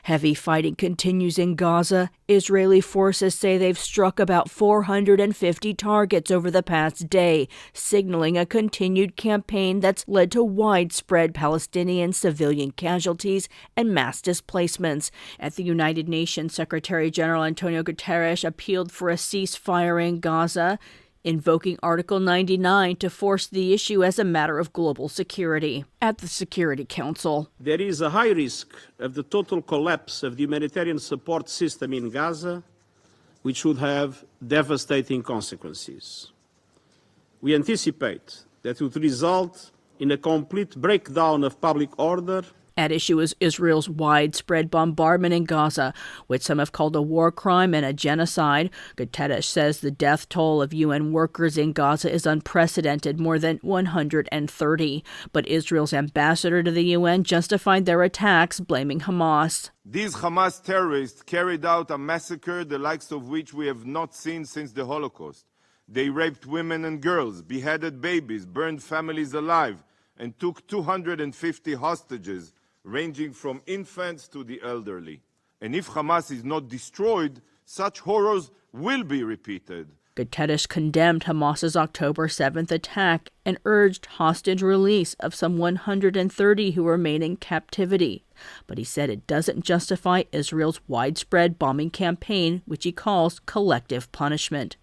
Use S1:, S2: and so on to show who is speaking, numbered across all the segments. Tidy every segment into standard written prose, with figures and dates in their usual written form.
S1: Heavy fighting continues in Gaza. Israeli forces say they've struck about 450 targets over the past day, signaling a continued campaign that's led to widespread Palestinian civilian casualties and mass displacements. At the United Nations, Secretary General Antonio Guterres appealed for a ceasefire in Gaza, invoking Article 99 to force the issue as a matter of global security. At the Security Council,
S2: there is a high risk of the total collapse of the humanitarian support system in Gaza, which would have devastating consequences. We anticipate that it would result in a complete breakdown of public order.
S1: At issue is Israel's widespread bombardment in Gaza, which some have called a war crime and a genocide. Guterres says the death toll of UN workers in Gaza is unprecedented, more than 130. But Israel's ambassador to the UN justified their attacks, blaming Hamas.
S3: These Hamas terrorists carried out a massacre the likes of which we have not seen since the Holocaust. They raped women and girls, beheaded babies, burned families alive, and took 250 hostages, ranging from infants to the elderly. And if Hamas is not destroyed, such horrors will be repeated.
S1: Guterres condemned Hamas's October 7th attack and urged hostage release of some 130 who remain in captivity. But he said it doesn't justify Israel's widespread bombing campaign, which he calls collective punishment.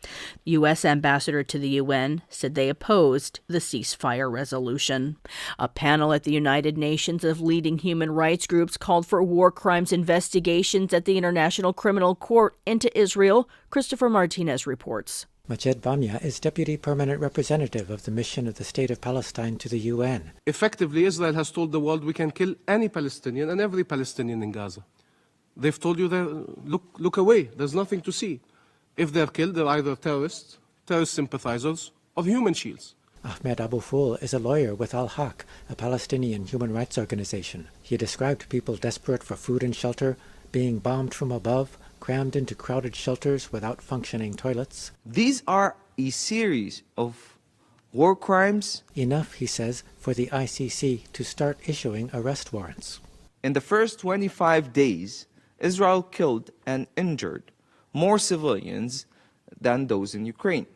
S1: U.S. Ambassador to the UN said they opposed the ceasefire resolution. A panel at the United Nations of leading human rights groups called for war crimes investigations at the International Criminal Court into Israel. Christopher Martinez reports.
S4: Majed Bamia is Deputy Permanent Representative of the Mission of the State of Palestine to the UN.
S5: Effectively, Israel has told the world we can kill any Palestinian and every Palestinian in Gaza. They've told you that look away, there's nothing to see. If they're killed, they're either terrorist sympathizers, or human shields.
S4: Ahmed Abu Foul is a lawyer with Al-Haq, a Palestinian human rights organization. He described people desperate for food and shelter, being bombed from above, crammed into crowded shelters without functioning toilets.
S6: These are a series of war crimes.
S4: Enough, he says, for the ICC to start issuing arrest warrants.
S6: In the first 25 days, Israel killed and injured more civilians than those in Ukraine.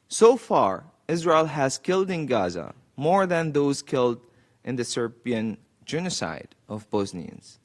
S6: So far, Israel has killed in Gaza more than those killed in the Serbian genocide of Bosnians.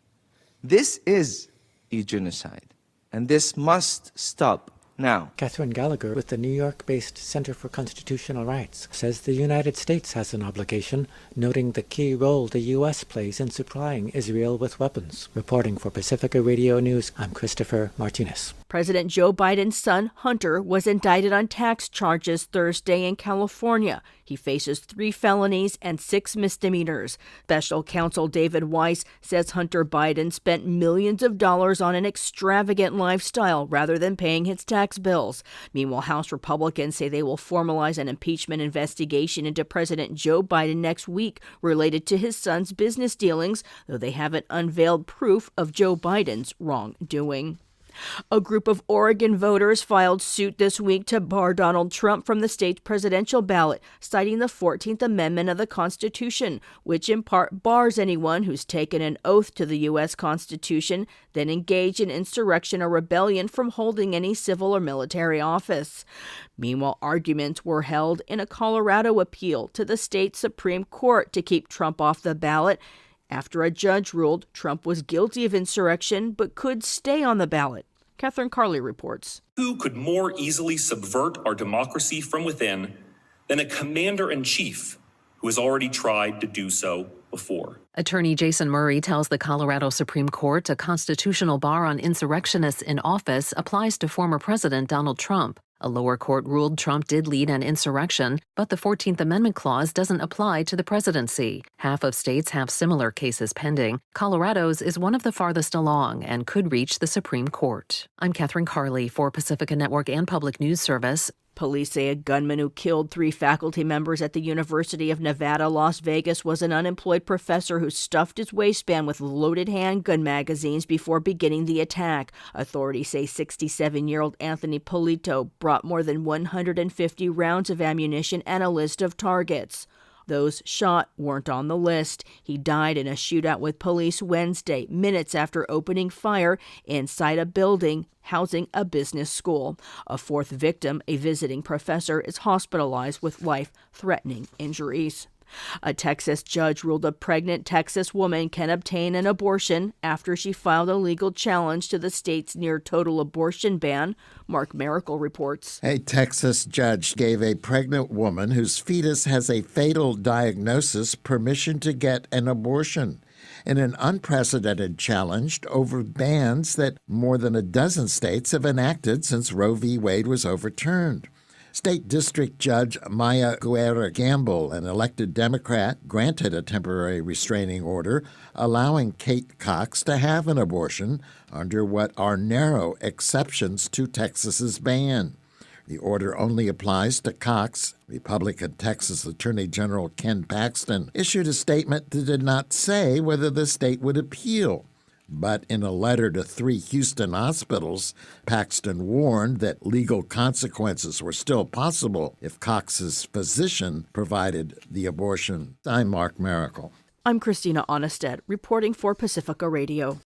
S6: This is a genocide, and this must stop now.
S4: Catherine Gallagher with the New York-based Center for Constitutional Rights says the United States has an obligation, noting the key role the U.S. plays in supplying Israel with weapons. Reporting for Pacifica Radio News, I'm Christopher Martinez.
S1: President Joe Biden's son, Hunter, was indicted on tax charges Thursday in California. He faces 3 felonies and 6 misdemeanors. Special counsel David Weiss says Hunter Biden spent millions of dollars on an extravagant lifestyle rather than paying his tax bills. Meanwhile, House Republicans say they will formalize an impeachment investigation into President Joe Biden next week related to his son's business dealings, though they haven't unveiled proof of Joe Biden's wrongdoing. A group of Oregon voters filed suit this week to bar Donald Trump from the state's presidential ballot, citing the 14th Amendment of the Constitution, which in part bars anyone who's taken an oath to the U.S. Constitution, then engaged in insurrection or rebellion from holding any civil or military office. Meanwhile, arguments were held in a Colorado appeal to the state Supreme Court to keep Trump off the ballot, after a judge ruled Trump was guilty of insurrection but could stay on the ballot. Catherine Carley reports.
S7: Who could more easily subvert our democracy from within than a commander-in-chief who has already tried to do so before?
S8: Attorney Jason Murray tells the Colorado Supreme Court a constitutional bar on insurrectionists in office applies to former President Donald Trump. A lower court ruled Trump did lead an insurrection, but the 14th Amendment clause doesn't apply to the presidency. Half of states have similar cases pending. Colorado's is one of the farthest along and could reach the Supreme Court. I'm Catherine Carley for Pacifica Network and Public News Service.
S1: Police say a gunman who killed 3 faculty members at the University of Nevada, Las Vegas, was an unemployed professor who stuffed his waistband with loaded handgun magazines before beginning the attack. Authorities say 67-year-old Anthony Polito brought more than 150 rounds of ammunition and a list of targets. Those shot weren't on the list. He died in a shootout with police Wednesday, minutes after opening fire inside a building housing a business school. A fourth victim, a visiting professor, is hospitalized with life-threatening injuries. A Texas judge ruled a pregnant Texas woman can obtain an abortion after she filed a legal challenge to the state's near-total abortion ban. Mark Miracle reports.
S9: A Texas judge gave a pregnant woman whose fetus has a fatal diagnosis permission to get an abortion in an unprecedented challenge over bans that more than a dozen states have enacted since Roe v. Wade was overturned. State District Judge Maya Guerra Gamble, an elected Democrat, granted a temporary restraining order allowing Kate Cox to have an abortion under what are narrow exceptions to Texas's ban. The order only applies to Cox. Republican Texas Attorney General Ken Paxton issued a statement that did not say whether the state would appeal. But in a letter to 3 Houston hospitals, Paxton warned that legal consequences were still possible if Cox's physician provided the abortion. I'm Mark Miracle.
S1: I'm Christina Onnested, reporting for Pacifica Radio.